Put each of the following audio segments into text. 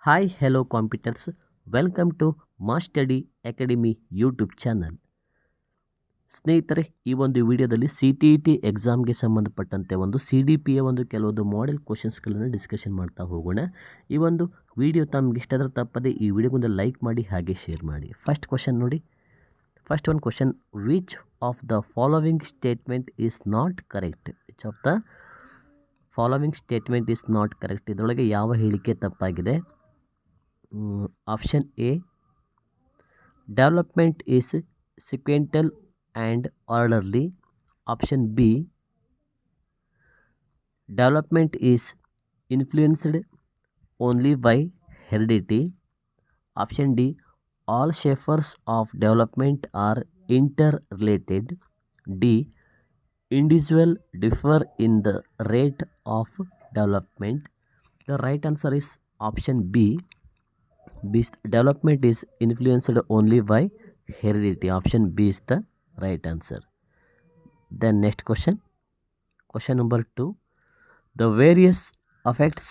Hi hello competitors welcome to Mass Study Academy YouTube channel. ಸ್ನೇಹಿತರೆ, ಈ ಒಂದು ವಿಡಿಯೋದಲ್ಲಿ CTET ಎಕ್ಸಾಮ್ಗೆ ಸಂಬಂಧಪಟ್ಟಂತೆ ಒಂದು CDPಯ ಒಂದು ಕೆಲವೊಂದು ಮಾಡೆಲ್ ಕ್ವಶನ್ಸ್ಗಳನ್ನು ಡಿಸ್ಕಷನ್ ಮಾಡ್ತಾ ಹೋಗೋಣ. ಈ ಒಂದು ವಿಡಿಯೋ ತಮಗೆ ಇಷ್ಟ ಆದರೆ ತಪ್ಪದೆ ಈ ವಿಡಿಯೋಗೊಂದು ಲೈಕ್ ಮಾಡಿ ಹಾಗೆ ಶೇರ್ ಮಾಡಿ. ಫಸ್ಟ್ ಕ್ವಶನ್ ನೋಡಿ. ಫಸ್ಟ್ ಒಂದು question, which of the following statement is not correct? Which of the following statement is not correct? ಇದರೊಳಗೆ ಯಾವ ಹೇಳಿಕೆ ತಪ್ಪಾಗಿದೆ? Option A, development is sequential and orderly. Option B, development is influenced only by heredity. Option D, all shapers of development are interrelated. D, individual differ in the rate of development. The right answer is option B. Development is influenced only by heredity. Option B is the right answer. Then next question number 2, the various effects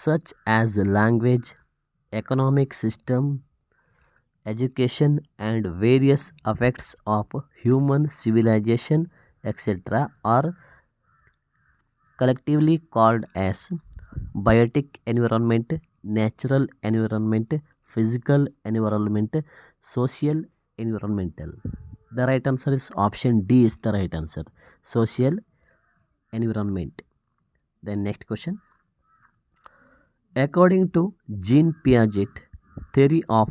such as language, economic system, education and various effects of human civilization etc. are collectively called as biotic environment, natural environment, physical environment, social environmental. The right answer is option D is the right answer, social environment. Then next question, according to Jean Piaget theory of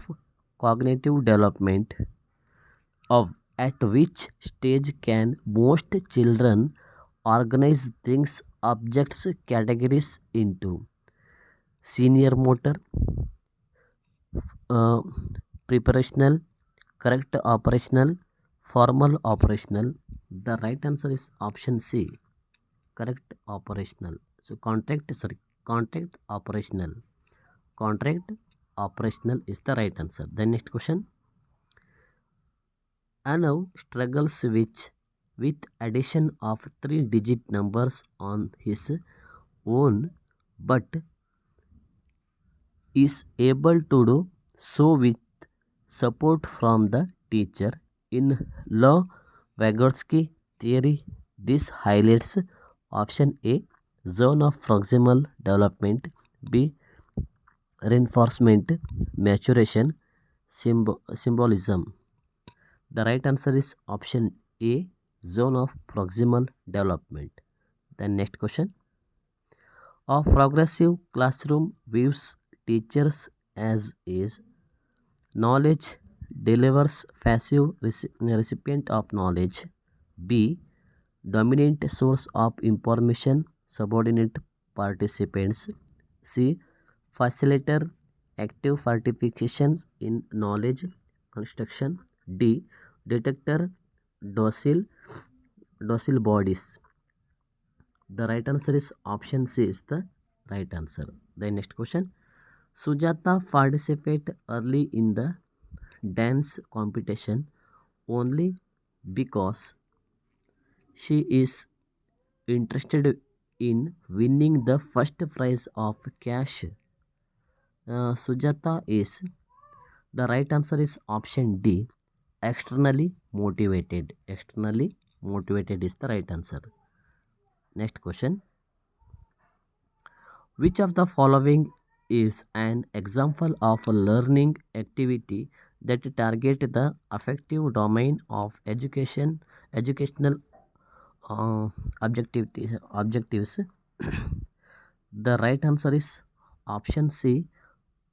cognitive development, of at which stage can most children organize things, objects, categories into senior motor, preparational, correct operational, formal operational? The right answer is option C, correct operational. So contract operational is the right answer. Then next question, Anav struggles with addition of 3-digit numbers on his own but is able to do so with support from the teacher. In Low-Vygotsky theory, this highlights option A, zone of proximal development, B, reinforcement, maturation, symbolism. The right answer is option A, zone of proximal development. Then next question, a progressive classroom views teachers as is knowledge delivers passive recipient of knowledge, B, dominant source of information, subordinate participants, C, facilitator, active participation in knowledge construction, D, detector, docile bodies. The right answer is option C is the right answer. The next question, Sujata participated early in the dance competition only because she is interested in winning the first prize of cash. Sujata is, the right answer is option D, externally motivated. Externally motivated is the right answer. Next question, which of the following is an example of a learning activity that target the affective domain of educational objectives? The right answer is option C,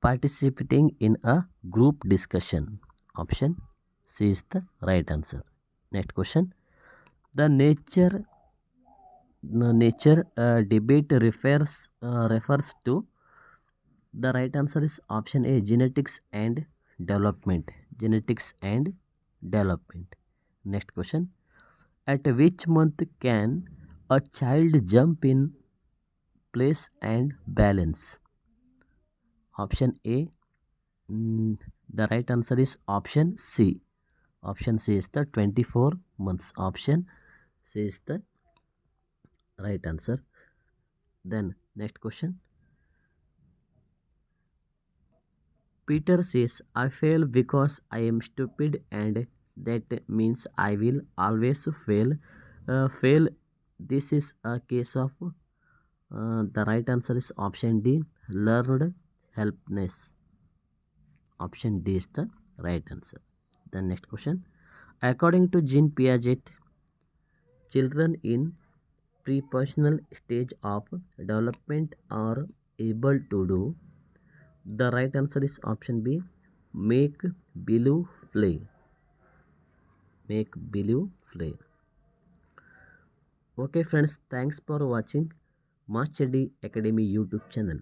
participating in a group discussion. Option C is the right answer. Next question, the nature debate refers to. The right answer is option A, genetics and development. Next question, at which month can a child jump in place and balance? Option A, the right answer is option C. Option C is the 24 months. Option C is the right answer. Then next question, Peter says, I fail because I am stupid, and that means I will always fail. This is a case of the right answer is option D, learned helplessness. Option D is the right answer. The next question. According to Jean Piaget, children in pre-personal stage of development are able to do. The right answer is option B, make believe play. Make believe play. Okay friends, thanks for watching Master D Academy YouTube channel.